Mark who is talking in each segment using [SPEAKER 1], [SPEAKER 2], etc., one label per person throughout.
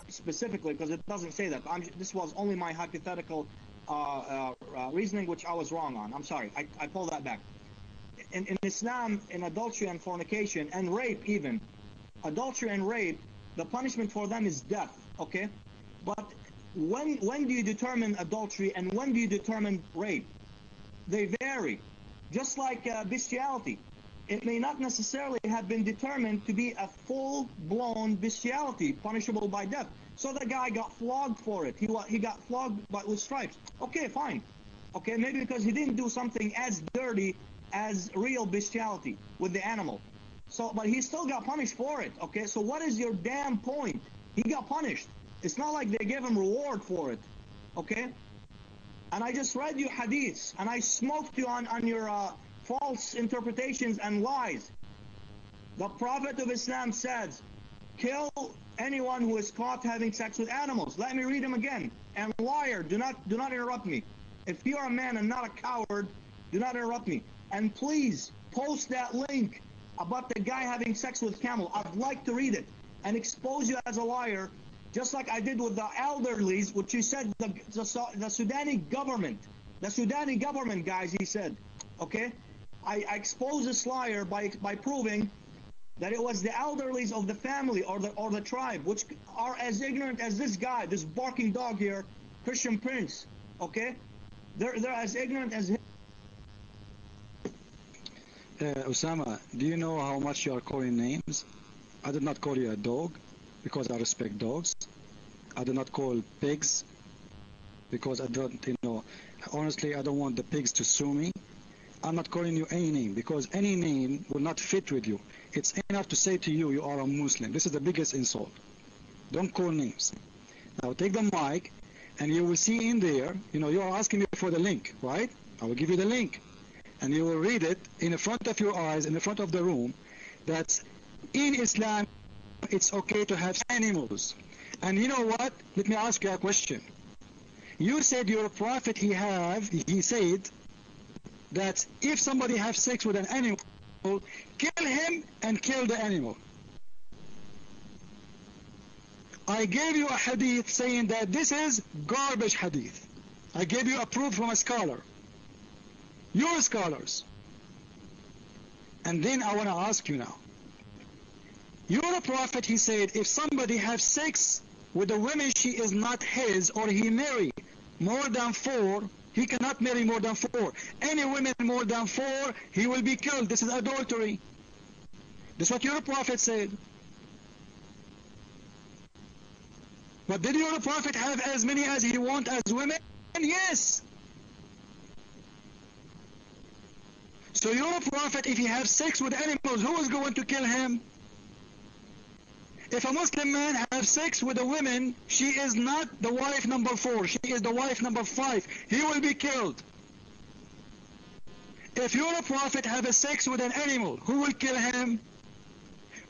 [SPEAKER 1] specifically, because it doesn't say that. This was only my hypothetical reasoning, which I was wrong on. I'm sorry. I pull that back. In Islam, in adultery and fornication and rape, even adultery and rape, the punishment for them is death. Okay, but when do you determine adultery and when do you determine rape? They vary. Just like bestiality, it may not necessarily have been determined to be a full-blown bestiality, punishable by death. So the guy got flogged for it. He got flogged with stripes. Okay, fine. Okay, maybe because he didn't do something as dirty as real bestiality with the animal. So, but he still got punished for it. Okay, so what is your damn point? He got punished. It's not like they gave him reward for it. Okay? And I just read you hadiths, and I smoked you on your false interpretations and lies. The Prophet of Islam says, kill anyone who is caught having sex with animals. Let me read them again. And liar, do not interrupt me. If you're a man and not a coward, do not interrupt me. And please post that link about the guy having sex with camel. I'd like to read it and expose you as a liar, just like I did with the elderlies, which you said the Sudani government, guys, he said. Okay? I exposed this liar by proving that it was the elderlies of the family or the tribe, which are as ignorant as this guy, this barking dog here, Christian Prince. Okay? They're as ignorant as him.
[SPEAKER 2] Osama, do you know how much you are calling names? I did not call you a dog because I respect dogs. I do not call pigs because I don't, honestly, I don't want the pigs to sue me. I'm not calling you any name because any name will not fit with you. It's enough to say to you, you are a Muslim. This is the biggest insult. Don't call names. Now take the mic and you will see in there, you are asking me for the link, right? I will give you the link. And you will read it in the front of your eyes, in the front of the room, that in Islam, it's okay to have animals. And you know what? Let me ask you a question. You said your prophet, he said that if somebody has sex with an animal, kill him and kill the animal. I gave you a hadith saying that this is garbage hadith. I gave you a proof from a scholar. Your scholars. And then I want to ask you now. Your prophet, he said, if somebody has sex with a woman, she is not his, or he marry more than 4, he cannot marry more than 4. Any women more than 4, he will be killed. This is adultery. This is what your prophet said. But did your prophet have as many as he want as women? Yes. So your prophet, if he has sex with animals, who is going to kill him? If a Muslim man has sex with a woman, she is not the wife number 4, she is the wife number 5. He will be killed. If your prophet have a sex with an animal, who will kill him?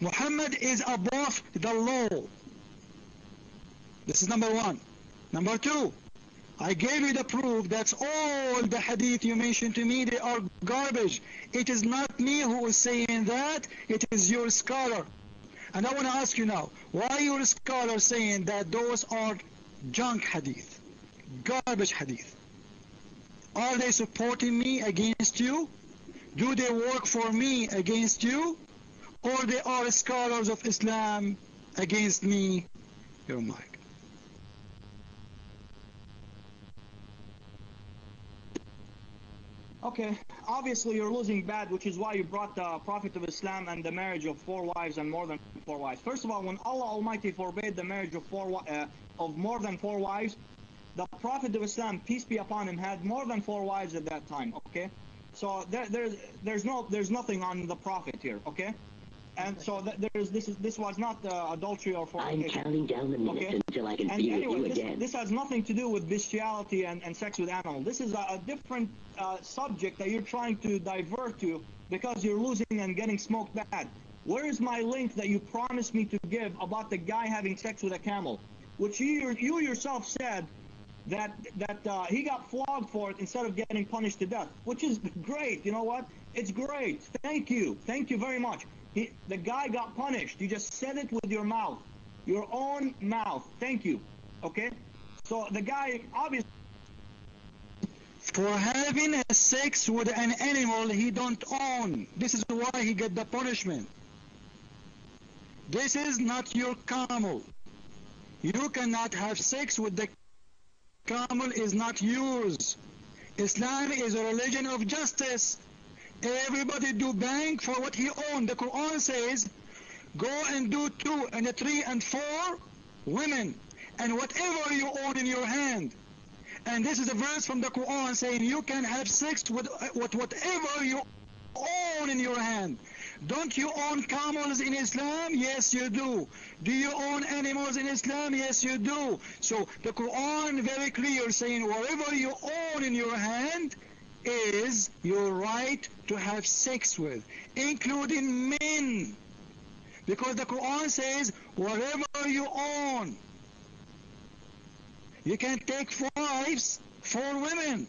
[SPEAKER 2] Muhammad is above the law. This is number 1. Number 2, I gave you the proof that all the hadith you mentioned to me, they are garbage. It is not me who is saying that, it is your scholar. And I want to ask you now, why your scholar saying that those are junk hadith, garbage hadith? Are they supporting me against you? Do they work for me against you? Or they are scholars of Islam against me? Your mic.
[SPEAKER 1] Okay, obviously you're losing bad, which is why you brought the Prophet of Islam and the marriage of 4 wives and more than 4 wives. First of all, when Allah Almighty forbade the marriage of more than 4 wives, the Prophet of Islam, peace be upon him, had more than 4 wives at that time. Okay, so there's nothing on the Prophet here. Okay, and so this was not adultery or fornication.
[SPEAKER 3] I'm counting down the minutes until I can be with you again.
[SPEAKER 1] This has nothing to do with bestiality and sex with animals. This is a different subject that you're trying to divert to because you're losing and getting smoked bad. Where is my link that you promised me to give about the guy having sex with a camel, which you yourself said that he got flogged for it instead of getting punished to death, which is great. You know what? It's great. Thank you very much. The guy got punished. You just said it with your mouth. Your own mouth. Thank you. Okay? So the guy obviously...
[SPEAKER 2] For having a sex with an animal he don't own. This is why he get the punishment. This is not your camel. You cannot have sex with the camel. Is not yours. Islam is a religion of justice. Everybody do bank for what he owns. The Quran says, go and do 2 and 3 and 4 women, and whatever you own in your hand. And this is a verse from the Quran saying you can have sex with whatever you own in your hand. Don't you own camels in Islam? Yes, you do. Do you own animals in Islam? Yes, you do. So the Quran very clear saying whatever you own in your hand is your right to have sex with, including men. Because the Quran says whatever you own. You can take wives for women.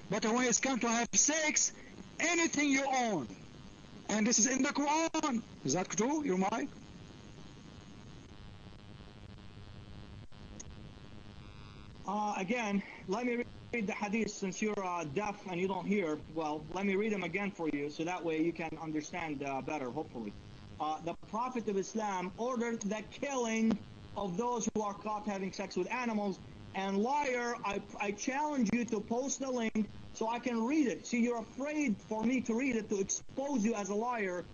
[SPEAKER 2] But when it's come to have sex, anything you own. And this is in the Quran. Is that true, your mic?
[SPEAKER 1] Again, let me read the hadith since you're deaf and you don't hear. Well, let me read them again for you so that way you can understand better, hopefully. The Prophet of Islam ordered the killing of those who are caught having sex with animals. And liar, I challenge you to post the link so I can read it. See, you're afraid for me to read it to expose you as a liar,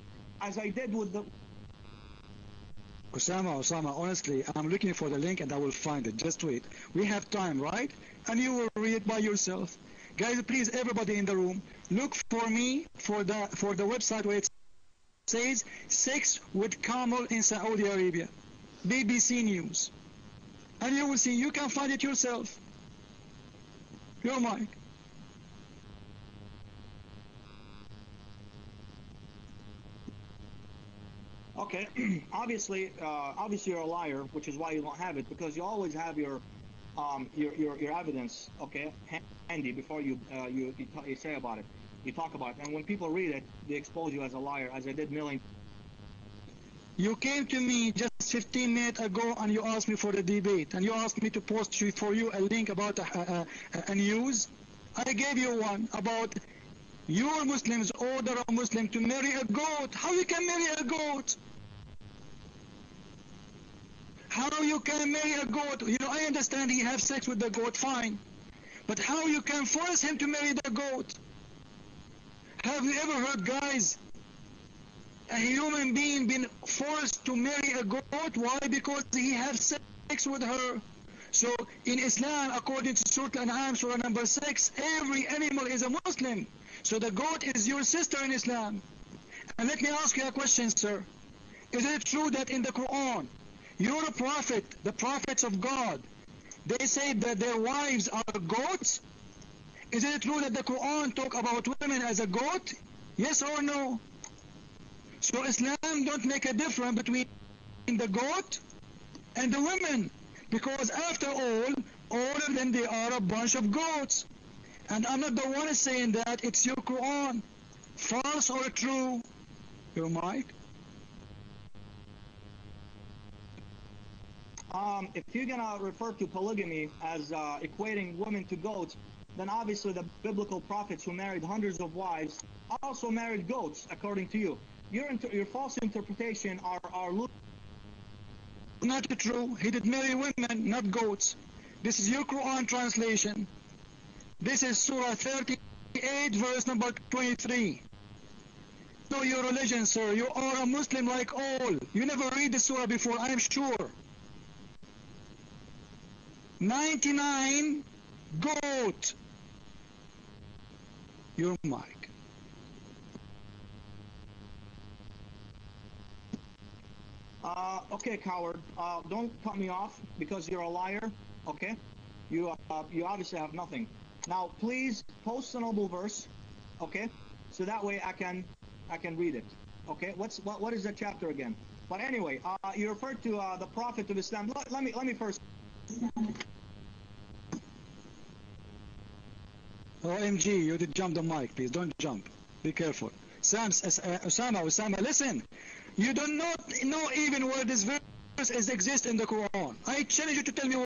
[SPEAKER 1] as I did with the...
[SPEAKER 2] Osama, honestly, I'm looking for the link and I will find it. Just wait. We have time, right? And you will read it by yourself. Guys, please, everybody in the room, look for me for the website where it says sex with camel in Saudi Arabia. BBC News. And you will see, you can find it yourself. Your mic.
[SPEAKER 1] Okay, obviously you're a liar, which is why you don't have it, because you always have your evidence, okay, handy before you say about it, you talk about it, and when people read it, they expose you as a liar, as I did million.
[SPEAKER 2] You came to me just 15 minutes ago and you asked me for the debate, and you asked me to post for you a link about a news. I gave you one about your Muslims order a Muslim to marry a goat. How you can marry a goat? How you can marry a goat? You know, I understand he have sex with the goat, fine. But how you can force him to marry the goat? Have you ever heard, guys, a human being been forced to marry a goat? Why? Because he has sex with her. So in Islam, according to Surah Al-An'am, Surah number 6, every animal is a Muslim. So the goat is your sister in Islam. And let me ask you a question, sir. Is it true that in the Quran, your prophet, the prophets of God, they say that their wives are goats? Is it true that the Quran talk about women as a goat? Yes or no? So Islam don't make a difference between the goat and the women, because after all of them, they are a bunch of goats. And I'm not the one saying that, it's your Quran. False or true? Your mic?
[SPEAKER 1] If you're going to refer to polygamy as equating women to goats, then obviously the biblical prophets who married hundreds of wives also married goats, according to you. Your false interpretation are
[SPEAKER 2] not true. He did marry women, not goats. This is your Quran translation. This is Surah 38, verse number 23. Know your religion, sir. You are a Muslim like all. You never read the surah before, I am sure. 99 goat. Your mic.
[SPEAKER 1] Okay, coward. Don't cut me off because you're a liar. Okay, you obviously have nothing. Now, please post a noble verse. Okay, so that way I can read it. Okay, what is the chapter again? But anyway, you referred to the Prophet of Islam. Let me first.
[SPEAKER 2] OMG, you did jump the mic, please. Don't jump. Be careful. Osama, listen. You do not know even where this verse verse exists in the Quran. I challenge you to tell me